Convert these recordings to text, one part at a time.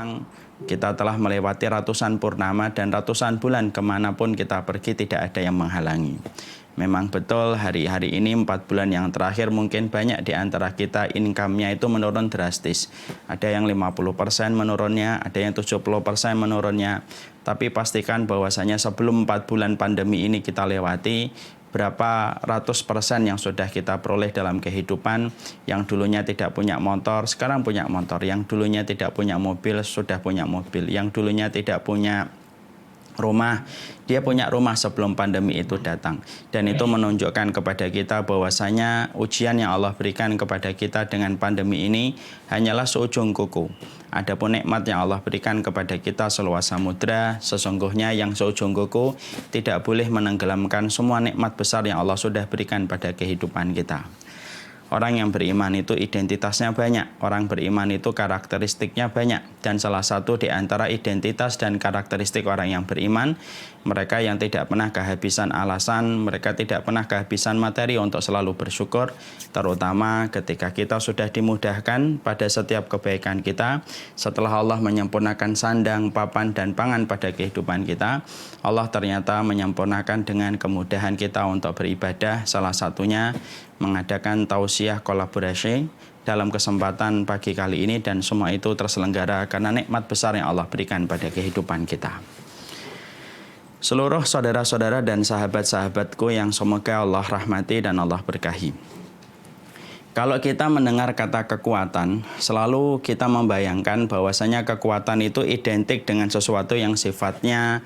Memang kita telah melewati ratusan purnama dan ratusan bulan kemanapun kita pergi tidak ada yang menghalangi. Memang betul hari-hari ini 4 bulan yang terakhir mungkin banyak di antara kita income-nya itu menurun drastis. Ada yang 50% menurunnya, ada yang 70% menurunnya. Tapi pastikan bahwasanya sebelum 4 bulan pandemi ini kita lewati, berapa ratus persen yang sudah kita peroleh dalam kehidupan. Yang dulunya tidak punya motor, sekarang punya motor. Yang dulunya tidak punya mobil, sudah punya mobil. Yang dulunya tidak punya rumah, dia punya rumah sebelum pandemi itu datang. Dan itu menunjukkan kepada kita bahwasanya ujian yang Allah berikan kepada kita dengan pandemi ini hanyalah seujung kuku. Adapun nikmat yang Allah berikan kepada kita seluas samudra, sesungguhnya yang seujung kuku tidak boleh menenggelamkan semua nikmat besar yang Allah sudah berikan pada kehidupan kita. Orang yang beriman itu identitasnya banyak, orang beriman itu karakteristiknya banyak. Dan salah satu di antara identitas dan karakteristik orang yang beriman, mereka yang tidak pernah kehabisan alasan, mereka tidak pernah kehabisan materi untuk selalu bersyukur, terutama ketika kita sudah dimudahkan pada setiap kebaikan kita. Setelah Allah menyempurnakan sandang, papan, dan pangan pada kehidupan kita, Allah ternyata menyempurnakan dengan kemudahan kita untuk beribadah, salah satunya mengadakan tausiah kolaborasi dalam kesempatan pagi kali ini, dan semua itu terselenggara karena nikmat besar yang Allah berikan pada kehidupan kita. Seluruh saudara-saudara dan sahabat-sahabatku yang semoga Allah rahmati dan Allah berkahi. Kalau kita mendengar kata kekuatan, selalu kita membayangkan bahwasanya kekuatan itu identik dengan sesuatu yang sifatnya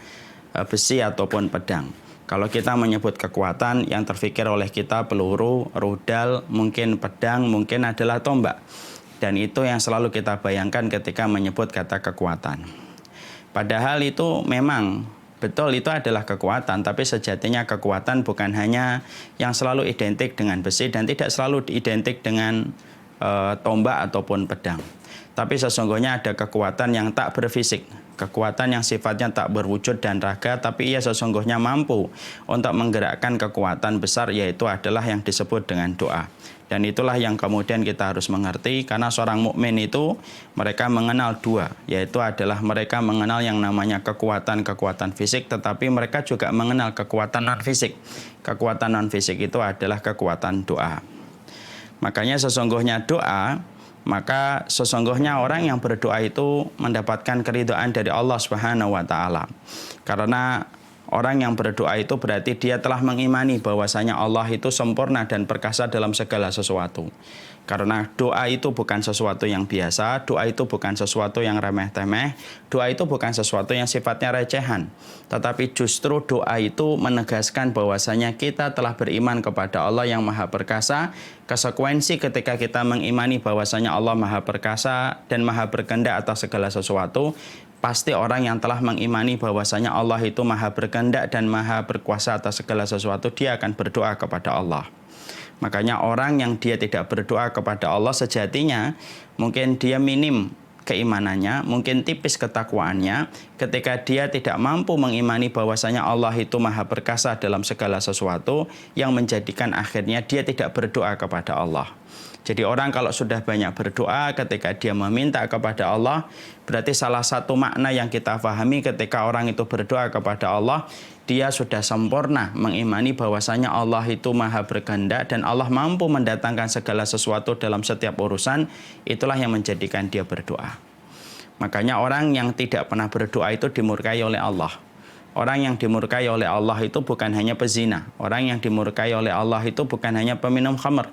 besi ataupun pedang. Kalau kita menyebut kekuatan, yang terfikir oleh kita peluru, rudal, mungkin pedang, mungkin adalah tombak. Dan itu yang selalu kita bayangkan ketika menyebut kata kekuatan. Padahal itu memang betul, itu adalah kekuatan, tapi sejatinya kekuatan bukan hanya yang selalu identik dengan besi dan tidak selalu identik dengan tombak ataupun pedang. Tapi sesungguhnya ada kekuatan yang tak berfisik, kekuatan yang sifatnya tak berwujud dan raga, tapi ia sesungguhnya mampu untuk menggerakkan kekuatan besar, yaitu adalah yang disebut dengan doa. Dan itulah yang kemudian kita harus mengerti, karena seorang mukmin itu mereka mengenal dua, yaitu adalah mereka mengenal yang namanya kekuatan fisik, tetapi mereka juga mengenal kekuatan non-fisik. Kekuatan non-fisik itu adalah kekuatan doa. Makanya sesungguhnya doa, maka sesungguhnya orang yang berdoa itu mendapatkan keridhaan dari Allah Subhanahu wa taala. Karena orang yang berdoa itu berarti dia telah mengimani bahwasanya Allah itu sempurna dan perkasa dalam segala sesuatu. Karena doa itu bukan sesuatu yang biasa, doa itu bukan sesuatu yang remeh-temeh, doa itu bukan sesuatu yang sifatnya recehan. Tetapi justru doa itu menegaskan bahwasanya kita telah beriman kepada Allah yang Maha Perkasa. Konsekuensi ketika kita mengimani bahwasanya Allah Maha Perkasa dan Maha Berkehendak atas segala sesuatu, pasti orang yang telah mengimani bahwasanya Allah itu Maha Berkehendak dan Maha Berkuasa atas segala sesuatu, dia akan berdoa kepada Allah. Makanya orang yang dia tidak berdoa kepada Allah sejatinya mungkin dia minim keimanannya, mungkin tipis ketakwaannya, ketika dia tidak mampu mengimani bahwasanya Allah itu Maha Perkasa dalam segala sesuatu, yang menjadikan akhirnya dia tidak berdoa kepada Allah. Jadi orang kalau sudah banyak berdoa ketika dia meminta kepada Allah, berarti salah satu makna yang kita pahami ketika orang itu berdoa kepada Allah, dia sudah sempurna mengimani bahwasanya Allah itu Maha Berkehendak dan Allah mampu mendatangkan segala sesuatu dalam setiap urusan. Itulah yang menjadikan dia berdoa. Makanya orang yang tidak pernah berdoa itu dimurkai oleh Allah. Orang yang dimurkai oleh Allah itu bukan hanya pezina. Orang yang dimurkai oleh Allah itu bukan hanya peminum khamr.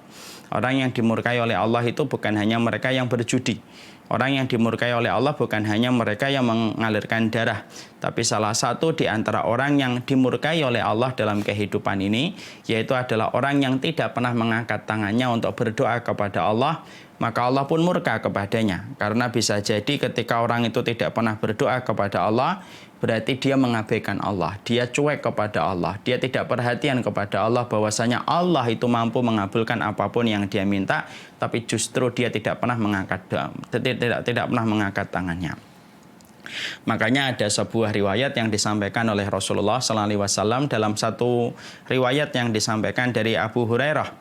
Orang yang dimurkai oleh Allah itu bukan hanya mereka yang berjudi. Orang yang dimurkai oleh Allah bukan hanya mereka yang mengalirkan darah. Tapi salah satu di antara orang yang dimurkai oleh Allah dalam kehidupan ini, yaitu adalah orang yang tidak pernah mengangkat tangannya untuk berdoa kepada Allah, maka Allah pun murka kepadanya. Karena bisa jadi ketika orang itu tidak pernah berdoa kepada Allah, berarti dia mengabaikan Allah, dia cuek kepada Allah, dia tidak perhatian kepada Allah bahwasanya Allah itu mampu mengabulkan apapun yang dia minta, tapi justru dia tidak pernah mengangkat tangannya. Makanya ada sebuah riwayat yang disampaikan oleh Rasulullah SAW dalam satu riwayat yang disampaikan dari Abu Hurairah.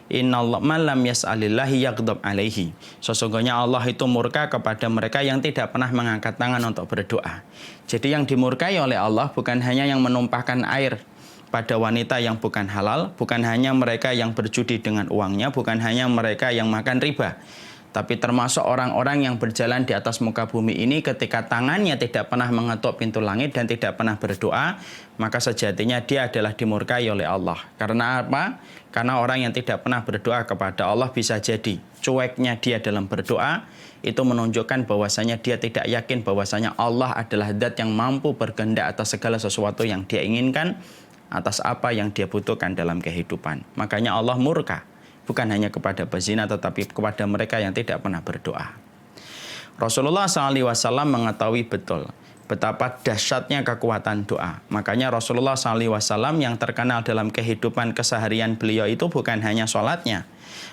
Innallaha man lam yas'alillahi yaghdab alaihi. Sesungguhnya Allah itu murka kepada mereka yang tidak pernah mengangkat tangan untuk berdoa. Jadi yang dimurkai oleh Allah bukan hanya yang menumpahkan air pada wanita yang bukan halal, bukan hanya mereka yang berjudi dengan uangnya, bukan hanya mereka yang makan riba, tapi termasuk orang-orang yang berjalan di atas muka bumi ini ketika tangannya tidak pernah mengetuk pintu langit dan tidak pernah berdoa, maka sejatinya dia adalah dimurkai oleh Allah. Karena apa? Karena orang yang tidak pernah berdoa kepada Allah bisa jadi cueknya dia dalam berdoa, itu menunjukkan bahwasanya dia tidak yakin bahwasanya Allah adalah zat yang mampu berkehendak atas segala sesuatu yang dia inginkan, atas apa yang dia butuhkan dalam kehidupan. Makanya Allah murka. Bukan hanya kepada pezina, tetapi kepada mereka yang tidak pernah berdoa. Rasulullah SAW mengetahui betul betapa dahsyatnya kekuatan doa. Makanya Rasulullah SAW yang terkenal dalam kehidupan keseharian beliau itu bukan hanya sholatnya,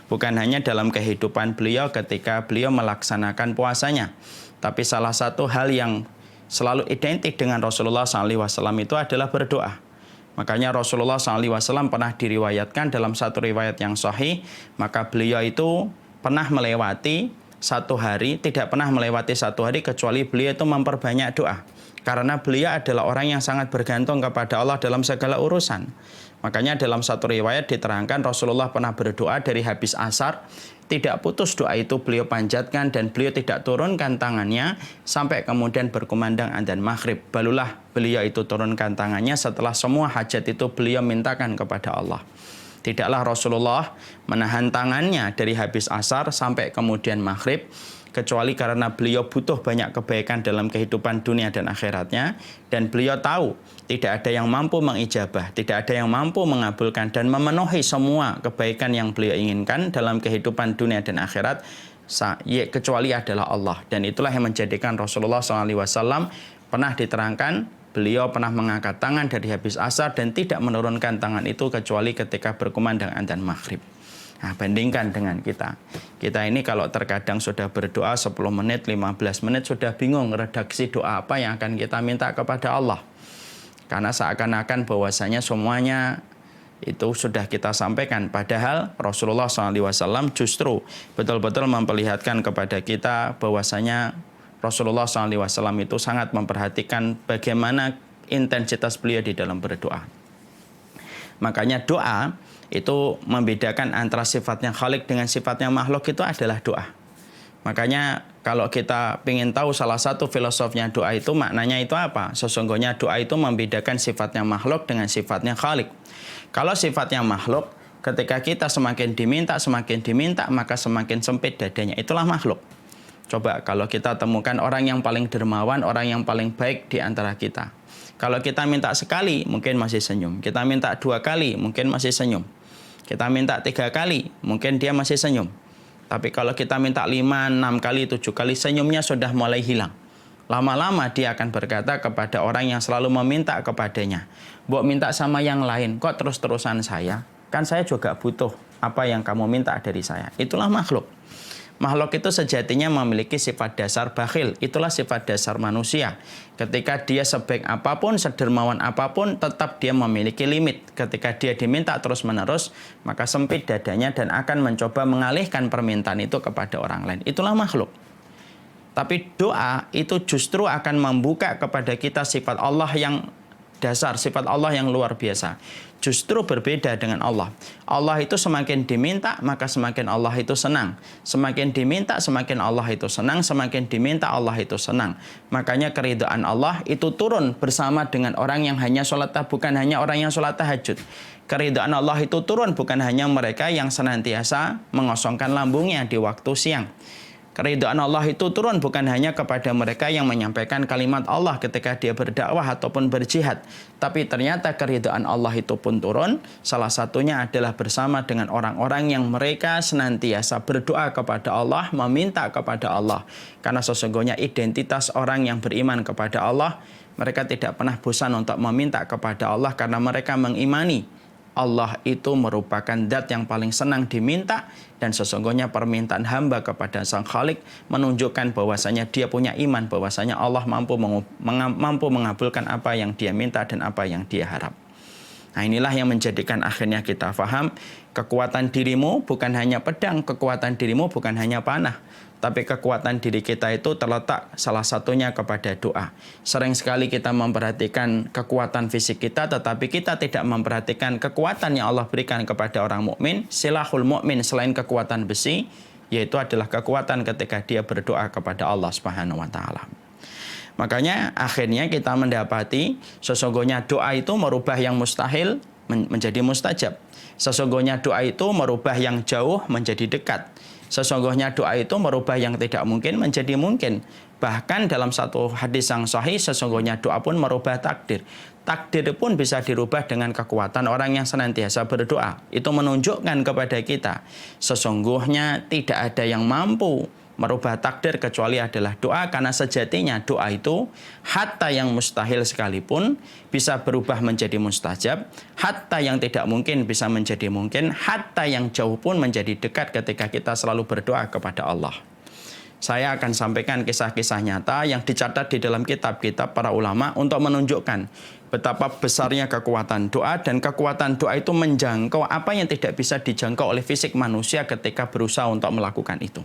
bukan hanya dalam kehidupan beliau ketika beliau melaksanakan puasanya, tapi salah satu hal yang selalu identik dengan Rasulullah SAW itu adalah berdoa. Makanya Rasulullah SAW pernah diriwayatkan dalam satu riwayat yang sahih, maka beliau itu pernah melewati satu hari, tidak pernah melewati satu hari kecuali beliau itu memperbanyak doa. Karena beliau adalah orang yang sangat bergantung kepada Allah dalam segala urusan. Makanya dalam satu riwayat diterangkan Rasulullah pernah berdoa dari habis asar, tidak putus doa itu beliau panjatkan dan beliau tidak turunkan tangannya sampai kemudian berkumandang adzan maghrib. Barulah beliau itu turunkan tangannya setelah semua hajat itu beliau mintakan kepada Allah. Tidaklah Rasulullah menahan tangannya dari habis asar sampai kemudian maghrib, kecuali karena beliau butuh banyak kebaikan dalam kehidupan dunia dan akhiratnya, dan beliau tahu tidak ada yang mampu mengijabah, tidak ada yang mampu mengabulkan dan memenuhi semua kebaikan yang beliau inginkan dalam kehidupan dunia dan akhirat kecuali adalah Allah. Dan itulah yang menjadikan Rasulullah SAW pernah diterangkan beliau pernah mengangkat tangan dari habis asar dan tidak menurunkan tangan itu kecuali ketika berkumandang adzan maghrib. Nah, bandingkan dengan kita. Kita ini kalau terkadang sudah berdoa 10 menit, 15 menit sudah bingung redaksi doa apa yang akan kita minta kepada Allah. Karena seakan-akan bahwasanya semuanya itu sudah kita sampaikan. Padahal Rasulullah SAW justru betul-betul memperlihatkan kepada kita bahwasanya Rasulullah SAW itu sangat memperhatikan bagaimana intensitas beliau di dalam berdoa. Makanya doa itu membedakan antara sifatnya khalik dengan sifatnya makhluk itu adalah doa. Makanya kalau kita ingin tahu salah satu filosofnya doa itu maknanya itu apa? Sesungguhnya doa itu membedakan sifatnya makhluk dengan sifatnya khalik. Kalau sifatnya makhluk, ketika kita semakin diminta, maka semakin sempit dadanya. Itulah makhluk. Coba kalau kita temukan orang yang paling dermawan, orang yang paling baik di antara kita. Kalau kita minta sekali, mungkin masih senyum. Kita minta 2 kali, mungkin masih senyum. Kita minta 3 kali, mungkin dia masih senyum. Tapi kalau kita minta 5, 6 kali, 7 kali, senyumnya sudah mulai hilang. Lama-lama dia akan berkata kepada orang yang selalu meminta kepadanya, "Mbok minta sama yang lain, kok terus-terusan saya? Kan saya juga butuh apa yang kamu minta dari saya." Itulah makhluk. Makhluk itu sejatinya memiliki sifat dasar bakhil. Itulah sifat dasar manusia. Ketika dia sebaik apapun, sedermawan apapun, tetap dia memiliki limit. Ketika dia diminta terus-menerus, maka sempit dadanya dan akan mencoba mengalihkan permintaan itu kepada orang lain. Itulah makhluk. Tapi doa itu justru akan membuka kepada kita sifat Allah yang dasar, sifat Allah yang luar biasa. Justru berbeda dengan Allah. Allah itu semakin diminta, maka semakin Allah itu senang. Semakin diminta, semakin Allah itu senang. Semakin diminta, Allah itu senang. Makanya keridhaan Allah itu turun bersama dengan orang yang hanya sholat, bukan hanya orang yang sholat tahajud. Keridhaan Allah itu turun bukan hanya mereka yang senantiasa mengosongkan lambungnya di waktu siang. Keridhaan Allah itu turun bukan hanya kepada mereka yang menyampaikan kalimat Allah ketika dia berdakwah ataupun berjihad. Tapi ternyata keridhaan Allah itu pun turun. Salah satunya adalah bersama dengan orang-orang yang mereka senantiasa berdoa kepada Allah, meminta kepada Allah. Karena sesungguhnya identitas orang yang beriman kepada Allah, mereka tidak pernah bosan untuk meminta kepada Allah karena mereka mengimani Allah itu merupakan zat yang paling senang diminta, dan sesungguhnya permintaan hamba kepada Sang Khalik menunjukkan bahwasanya dia punya iman bahwasanya Allah mampu mengabulkan apa yang dia minta dan apa yang dia harap. Nah, inilah yang menjadikan akhirnya kita faham kekuatan dirimu bukan hanya pedang, kekuatan dirimu bukan hanya panah, tapi kekuatan diri kita itu terletak salah satunya kepada doa. Sering sekali kita memperhatikan kekuatan fisik kita, tetapi kita tidak memperhatikan kekuatan yang Allah berikan kepada orang mukmin. Silahul mukmin selain kekuatan besi, yaitu adalah kekuatan ketika dia berdoa kepada Allah Subhanahu wa taala. Makanya akhirnya kita mendapati sesungguhnya doa itu merubah yang mustahil menjadi mustajab. Sesungguhnya doa itu merubah yang jauh menjadi dekat. Sesungguhnya doa itu merubah yang tidak mungkin menjadi mungkin. Bahkan dalam satu hadis yang sahih, sesungguhnya doa pun merubah takdir. Takdir pun bisa dirubah dengan kekuatan orang yang senantiasa berdoa. Itu menunjukkan kepada kita, sesungguhnya tidak ada yang mampu merubah takdir kecuali adalah doa, karena sejatinya doa itu hatta yang mustahil sekalipun bisa berubah menjadi mustajab, hatta yang tidak mungkin bisa menjadi mungkin, hatta yang jauh pun menjadi dekat ketika kita selalu berdoa kepada Allah. Saya akan sampaikan kisah-kisah nyata yang dicatat di dalam kitab-kitab para ulama untuk menunjukkan betapa besarnya kekuatan doa, dan kekuatan doa itu menjangkau apa yang tidak bisa dijangkau oleh fisik manusia ketika berusaha untuk melakukan itu.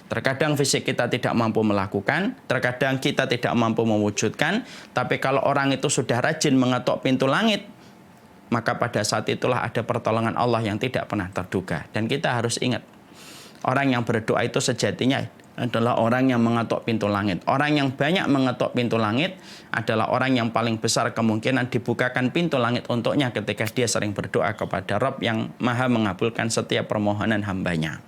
Terkadang fisik kita tidak mampu melakukan, terkadang kita tidak mampu mewujudkan, tapi kalau orang itu sudah rajin mengetuk pintu langit, maka pada saat itulah ada pertolongan Allah yang tidak pernah terduga. Dan kita harus ingat, orang yang berdoa itu sejatinya adalah orang yang mengetuk pintu langit. Orang yang banyak mengetuk pintu langit adalah orang yang paling besar kemungkinan dibukakan pintu langit untuknya ketika dia sering berdoa kepada Rabb yang maha mengabulkan setiap permohonan hambanya.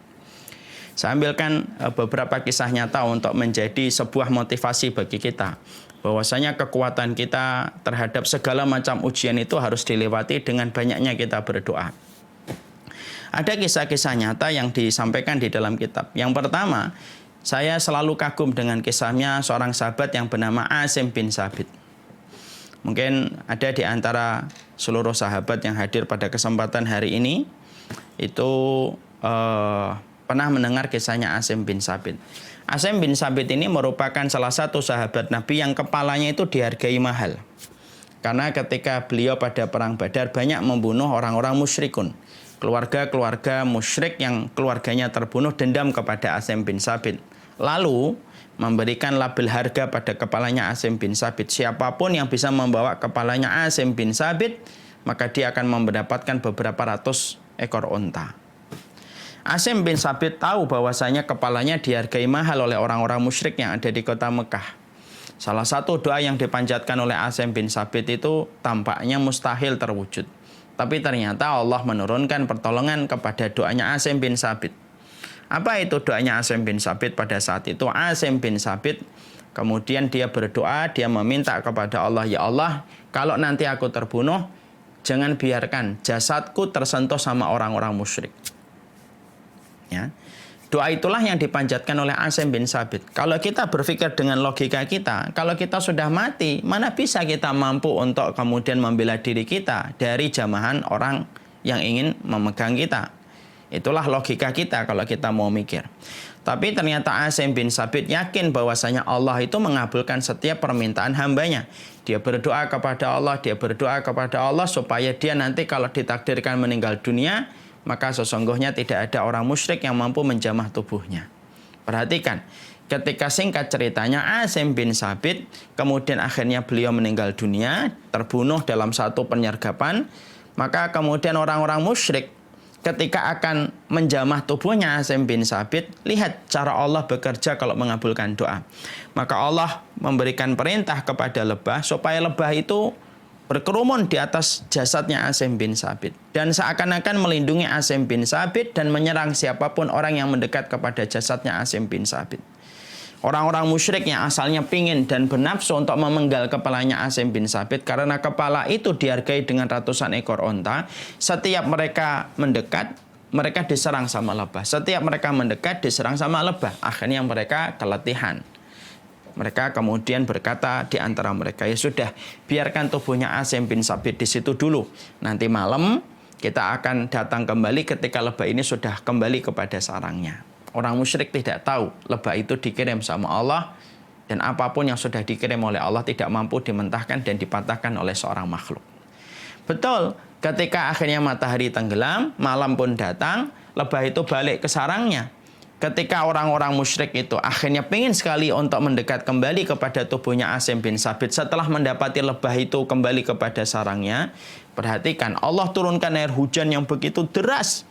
Saya ambilkan beberapa kisah nyata untuk menjadi sebuah motivasi bagi kita, bahwasanya kekuatan kita terhadap segala macam ujian itu harus dilewati dengan banyaknya kita berdoa. Ada kisah-kisah nyata yang disampaikan di dalam kitab. Yang pertama, saya selalu kagum dengan kisahnya seorang sahabat yang bernama Asim bin Sabit. Mungkin ada di antara seluruh sahabat yang hadir pada kesempatan hari ini itu pernah mendengar kisahnya Asim bin Sabit. Asim bin Sabit ini merupakan salah satu sahabat Nabi yang kepalanya itu dihargai mahal. Karena ketika beliau pada perang Badar banyak membunuh orang-orang musyrikun. Keluarga-keluarga musyrik yang keluarganya terbunuh dendam kepada Asim bin Sabit. Lalu memberikan label harga pada kepalanya Asim bin Sabit. Siapapun yang bisa membawa kepalanya Asim bin Sabit, maka dia akan mendapatkan beberapa ratus ekor unta. Asim bin Sabit tahu bahwasanya kepalanya dihargai mahal oleh orang-orang musyrik yang ada di kota Mekah. Salah satu doa yang dipanjatkan oleh Asim bin Sabit itu tampaknya mustahil terwujud. Tapi ternyata Allah menurunkan pertolongan kepada doanya Asim bin Sabit. Apa itu doanya Asim bin Sabit pada saat itu? Asim bin Sabit kemudian dia berdoa, dia meminta kepada Allah, ya Allah, kalau nanti aku terbunuh, jangan biarkan jasadku tersentuh sama orang-orang musyrik. Ya. Doa itulah yang dipanjatkan oleh Asim bin Sabit. Kalau kita berpikir dengan logika kita, kalau kita sudah mati, mana bisa kita mampu untuk kemudian membela diri kita dari jamahan orang yang ingin memegang kita. Itulah logika kita kalau kita mau mikir. Tapi ternyata Asim bin Sabit yakin bahwasanya Allah itu mengabulkan setiap permintaan hambanya. Dia berdoa kepada Allah supaya dia nanti kalau ditakdirkan meninggal dunia, maka sesungguhnya tidak ada orang musyrik yang mampu menjamah tubuhnya. Perhatikan, ketika singkat ceritanya Asim bin Sabit, kemudian akhirnya beliau meninggal dunia, terbunuh dalam satu penyergapan, maka kemudian orang-orang musyrik ketika akan menjamah tubuhnya Asim bin Sabit, lihat cara Allah bekerja kalau mengabulkan doa. Maka Allah memberikan perintah kepada lebah supaya lebah itu berkerumun di atas jasadnya Asim bin Sabit. Dan seakan-akan melindungi Asim bin Sabit dan menyerang siapapun orang yang mendekat kepada jasadnya Asim bin Sabit. Orang-orang musyrik yang asalnya pingin dan bernafsu untuk memenggal kepalanya Asim bin Sabit, karena kepala itu dihargai dengan ratusan ekor onta. Setiap mereka mendekat, mereka diserang sama lebah. Setiap mereka mendekat, diserang sama lebah. Akhirnya mereka keletihan. Mereka kemudian berkata di antara mereka, ya sudah, biarkan tubuhnya Asim bin Sabit di situ dulu. Nanti malam Kita akan datang kembali ketika lebah ini sudah kembali kepada sarangnya. Orang musyrik tidak tahu lebah itu dikirim sama Allah, dan apapun yang sudah dikirim oleh Allah tidak mampu dimentahkan dan dipatahkan oleh seorang makhluk. Betul, ketika akhirnya matahari tenggelam, malam pun datang, lebah itu balik ke sarangnya. Ketika orang-orang musyrik itu akhirnya ingin sekali untuk mendekat kembali kepada tubuhnya Asim bin Sabit setelah mendapati lebah itu kembali kepada sarangnya, perhatikan, Allah turunkan air hujan yang begitu deras,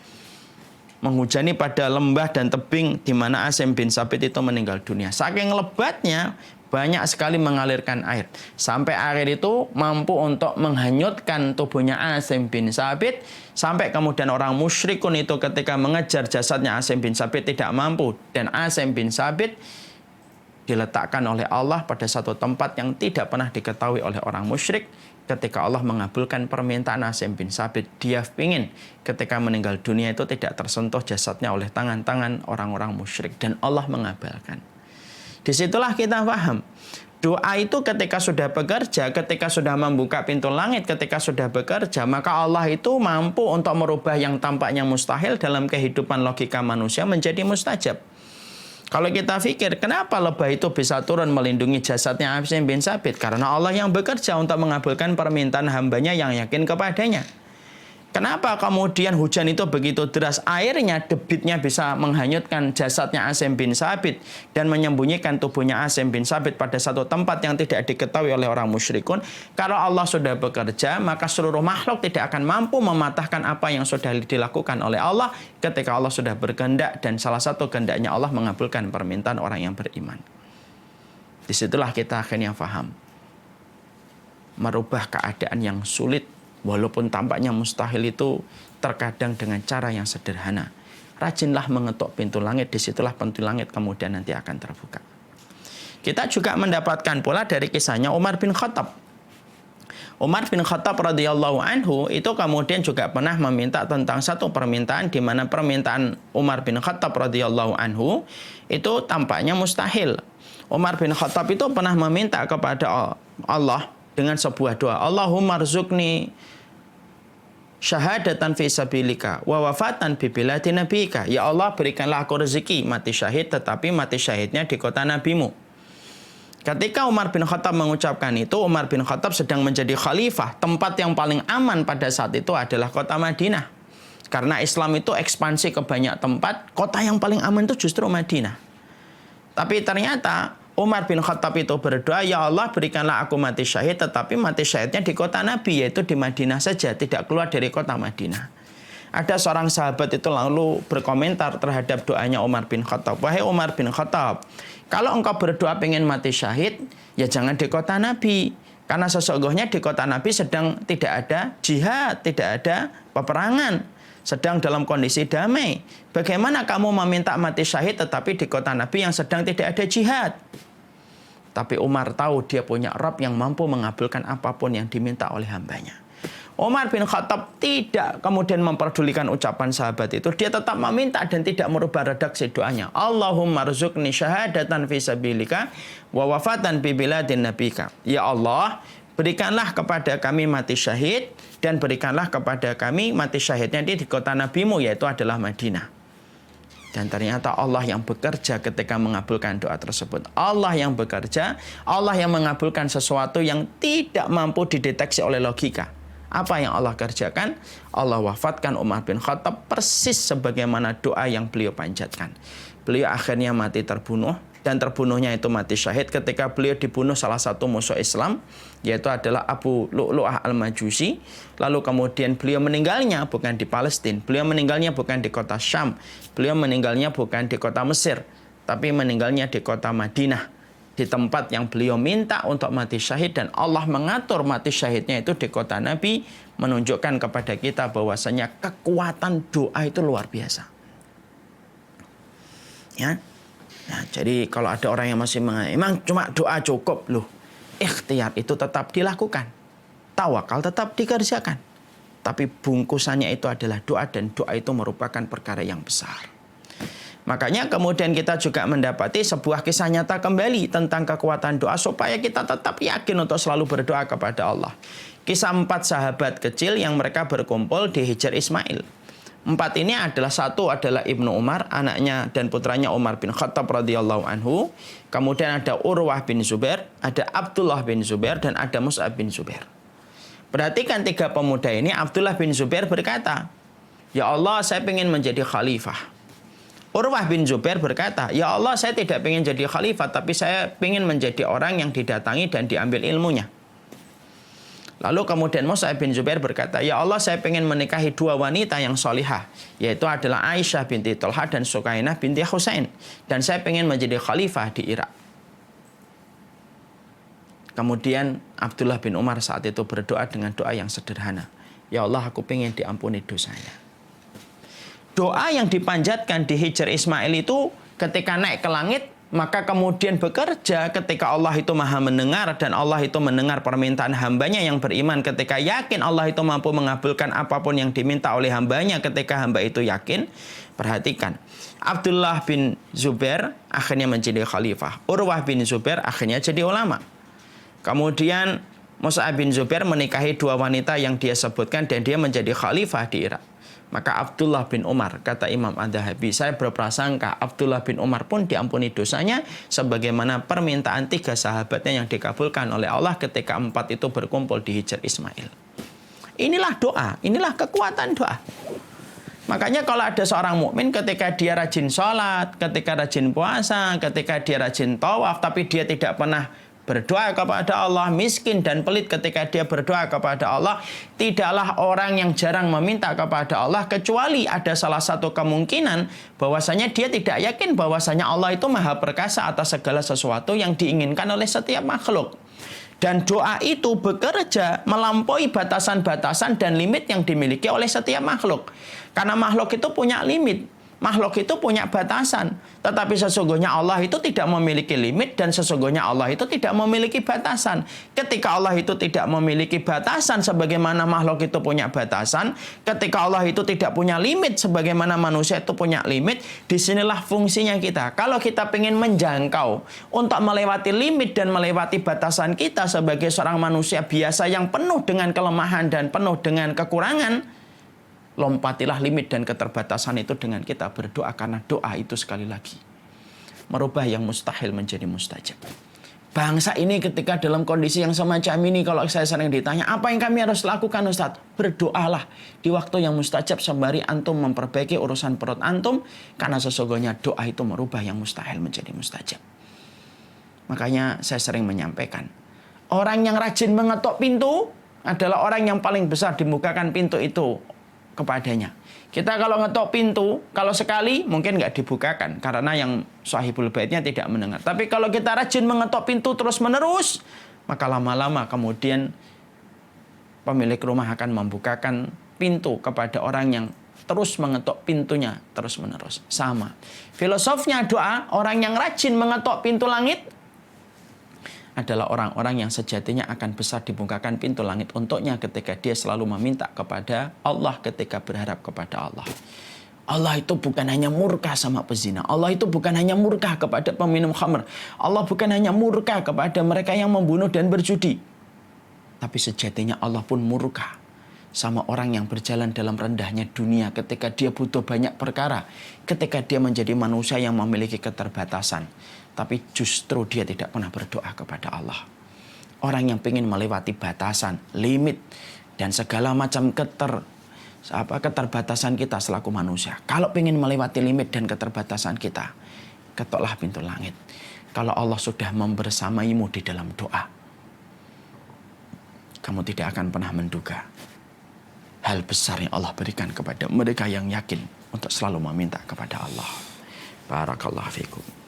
menghujani pada lembah dan tebing di mana Asim bin Sabit itu meninggal dunia. Saking lebatnya, banyak sekali mengalirkan air. Sampai air itu mampu untuk menghanyutkan tubuhnya Asim bin Sabit. Sampai kemudian orang musyrikun itu ketika mengejar jasadnya Asim bin Sabit tidak mampu. Dan Asim bin Sabit diletakkan oleh Allah pada satu tempat yang tidak pernah diketahui oleh orang musyrik. Ketika Allah mengabulkan permintaan Asim bin Sabit, dia ingin ketika meninggal dunia itu tidak tersentuh jasadnya oleh tangan-tangan orang-orang musyrik. Dan Allah mengabulkan. Disitulah kita paham. Doa itu ketika sudah bekerja, ketika sudah membuka pintu langit, ketika sudah bekerja, maka Allah itu mampu untuk merubah yang tampaknya mustahil dalam kehidupan logika manusia menjadi mustajab. Kalau kita pikir, kenapa lebah itu bisa turun melindungi jasadnya Asim bin Sabit? Karena Allah yang bekerja untuk mengabulkan permintaan hambanya yang yakin kepadanya. Kenapa kemudian hujan itu begitu deras, airnya, debitnya bisa menghanyutkan jasadnya Asim bin Sabit dan menyembunyikan tubuhnya Asim bin Sabit pada satu tempat yang tidak diketahui oleh orang musyrikun? Kalau Allah sudah bekerja, maka seluruh makhluk tidak akan mampu mematahkan apa yang sudah dilakukan oleh Allah ketika Allah sudah berkehendak, dan salah satu kehendaknya Allah mengabulkan permintaan orang yang beriman. Disitulah kita akhirnya paham. Merubah keadaan yang sulit, walaupun tampaknya mustahil, itu terkadang dengan cara yang sederhana. Rajinlah mengetuk pintu langit, disitulah pintu langit kemudian nanti akan terbuka. Kita juga mendapatkan pula dari kisahnya Umar bin Khattab. Umar bin Khattab radhiyallahu anhu itu kemudian juga pernah meminta tentang satu permintaan, di mana permintaan Umar bin Khattab radhiyallahu anhu itu tampaknya mustahil. Umar bin Khattab itu pernah meminta kepada Allah dengan sebuah doa, Allahumma rzuqni syahadatan fi sabilika wa wafatan bi biladi nabika. Ya Allah, berikanlah aku rezeki mati syahid, tetapi mati syahidnya di kota nabimu. Ketika Umar bin Khattab mengucapkan itu, Umar bin Khattab sedang menjadi khalifah. Tempat yang paling aman pada saat itu adalah kota Madinah. Karena Islam itu ekspansi ke banyak tempat, kota yang paling aman itu justru Madinah. Tapi ternyata Umar bin Khattab itu berdoa, ya Allah, berikanlah aku mati syahid, tetapi mati syahidnya di kota Nabi, yaitu di Madinah saja, tidak keluar dari kota Madinah. Ada seorang sahabat itu lalu berkomentar terhadap doanya Umar bin Khattab. Wahai Umar bin Khattab, kalau engkau berdoa pengen mati syahid, ya jangan di kota Nabi. Karena sesungguhnya di kota Nabi sedang tidak ada jihad, tidak ada peperangan, sedang dalam kondisi damai. Bagaimana kamu meminta mati syahid tetapi di kota Nabi yang sedang tidak ada jihad? Tapi Umar tahu dia punya Rabb yang mampu mengabulkan apapun yang diminta oleh hambanya. Umar bin Khattab tidak kemudian memperdulikan ucapan sahabat itu. Dia tetap meminta dan tidak merubah redaksi doanya. Allahumma rzuqni syahadatan fi sabilika wa wafatan bi biladin nabika. Ya Allah, berikanlah kepada kami mati syahid dan berikanlah kepada kami mati syahidnya di kota nabimu, yaitu adalah Madinah. Dan ternyata Allah yang bekerja ketika mengabulkan doa tersebut. Allah yang bekerja, Allah yang mengabulkan sesuatu yang tidak mampu dideteksi oleh logika. Apa yang Allah kerjakan? Allah wafatkan Umar bin Khattab persis sebagaimana doa yang beliau panjatkan. Beliau akhirnya mati terbunuh, dan terbunuhnya itu mati syahid ketika beliau dibunuh salah satu musuh Islam, yaitu adalah Abu Lu'lu'ah al-Majusi. Lalu kemudian beliau meninggalnya bukan di Palestina, beliau meninggalnya bukan di kota Syam, beliau meninggalnya bukan di kota Mesir, tapi meninggalnya di kota Madinah, di tempat yang beliau minta untuk mati syahid, dan Allah mengatur mati syahidnya itu di kota Nabi, menunjukkan kepada kita bahwasanya kekuatan doa itu luar biasa. Ya. Nah, jadi kalau ada orang yang masih mengatakan, emang cuma doa cukup, loh. Ikhtiar itu tetap dilakukan. Tawakal tetap dikerjakan. Tapi bungkusannya itu adalah doa, dan doa itu merupakan perkara yang besar. Makanya kemudian kita juga mendapati sebuah kisah nyata kembali tentang kekuatan doa supaya kita tetap yakin untuk selalu berdoa kepada Allah. Kisah 4 sahabat kecil yang mereka berkumpul di Hijr Ismail. 4 ini adalah, satu adalah Ibnu Umar, anaknya dan putranya Umar bin Khattab radhiyallahu anhu. Kemudian ada Urwah bin Zubair, ada Abdullah bin Zubair, dan ada Mus'ab bin Zubair. Perhatikan 3 pemuda ini. Abdullah bin Zubair berkata, "Ya Allah, saya ingin menjadi khalifah." Urwah bin Zubair berkata, "Ya Allah, saya tidak ingin jadi khalifah, tapi saya ingin menjadi orang yang didatangi dan diambil ilmunya." Lalu kemudian Mus'ab bin Zubair berkata, "Ya Allah, saya ingin menikahi 2 wanita yang solihah, yaitu adalah Aisyah binti Thalhah dan Sukainah binti Husain. Dan saya ingin menjadi khalifah di Irak." Kemudian Abdullah bin Umar saat itu berdoa dengan doa yang sederhana. "Ya Allah, aku ingin diampuni dosanya." Doa yang dipanjatkan di Hijr Ismail itu ketika naik ke langit, maka kemudian bekerja ketika Allah itu maha mendengar, dan Allah itu mendengar permintaan hambanya yang beriman ketika yakin Allah itu mampu mengabulkan apapun yang diminta oleh hambanya ketika hamba itu yakin. Perhatikan, Abdullah bin Zubair akhirnya menjadi khalifah. Urwah bin Zubair akhirnya jadi ulama. Kemudian Mus'ab bin Zubair menikahi 2 wanita yang dia sebutkan dan dia menjadi khalifah di Irak. Maka Abdullah bin Umar, kata Imam Adz-Dzahabi, saya berprasangka Abdullah bin Umar pun diampuni dosanya sebagaimana permintaan 3 sahabatnya yang dikabulkan oleh Allah ketika 4 itu berkumpul di Hijr Ismail. Inilah doa, inilah kekuatan doa. Makanya kalau ada seorang mukmin ketika dia rajin sholat, ketika rajin puasa, ketika dia rajin tawaf, tapi dia tidak pernah berdoa kepada Allah, miskin dan pelit ketika dia berdoa kepada Allah, tidaklah orang yang jarang meminta kepada Allah, kecuali ada salah satu kemungkinan bahwasanya dia tidak yakin bahwasanya Allah itu maha perkasa atas segala sesuatu yang diinginkan oleh setiap makhluk. Dan doa itu bekerja melampaui batasan-batasan dan limit yang dimiliki oleh setiap makhluk. Karena makhluk itu punya limit. Makhluk itu punya batasan. Tetapi sesungguhnya Allah itu tidak memiliki limit, dan sesungguhnya Allah itu tidak memiliki batasan. Ketika Allah itu tidak memiliki batasan sebagaimana makhluk itu punya batasan, ketika Allah itu tidak punya limit sebagaimana manusia itu punya limit, disinilah fungsinya kita. Kalau kita ingin menjangkau untuk melewati limit dan melewati batasan kita sebagai seorang manusia biasa yang penuh dengan kelemahan dan penuh dengan kekurangan, lompatilah limit dan keterbatasan itu dengan kita berdoa, karena doa itu sekali lagi merubah yang mustahil menjadi mustajab. Bangsa ini ketika dalam kondisi yang semacam ini, kalau saya sering ditanya, apa yang kami harus lakukan, Ustaz? Berdoalah di waktu yang mustajab sembari antum memperbaiki urusan perut antum, karena sesungguhnya doa itu merubah yang mustahil menjadi mustajab. Makanya saya sering menyampaikan, orang yang rajin mengetuk pintu adalah orang yang paling besar dibukakan pintu itu kepadanya. Kita kalau ngetok pintu, kalau sekali mungkin nggak dibukakan karena yang sahibul baitnya tidak mendengar. Tapi kalau kita rajin mengetok pintu terus menerus, maka lama-lama kemudian pemilik rumah akan membukakan pintu kepada orang yang terus mengetok pintunya terus menerus. Sama filosofnya doa, orang yang rajin mengetok pintu langit adalah orang-orang yang sejatinya akan besar dibukakan pintu langit untuknya ketika dia selalu meminta kepada Allah, ketika berharap kepada Allah. Allah itu bukan hanya murka sama pezina. Allah itu bukan hanya murka kepada peminum khamr. Allah bukan hanya murka kepada mereka yang membunuh dan berjudi. Tapi sejatinya Allah pun murka sama orang yang berjalan dalam rendahnya dunia ketika dia butuh banyak perkara, ketika dia menjadi manusia yang memiliki keterbatasan. Tapi justru dia tidak pernah berdoa kepada Allah. Orang yang ingin melewati batasan, limit, dan segala macam keterbatasan kita selaku manusia. Kalau ingin melewati limit dan keterbatasan kita, ketoklah pintu langit. Kalau Allah sudah membersamaimu di dalam doa, kamu tidak akan pernah menduga hal besar yang Allah berikan kepada mereka yang yakin untuk selalu meminta kepada Allah. Barakallahu fikum.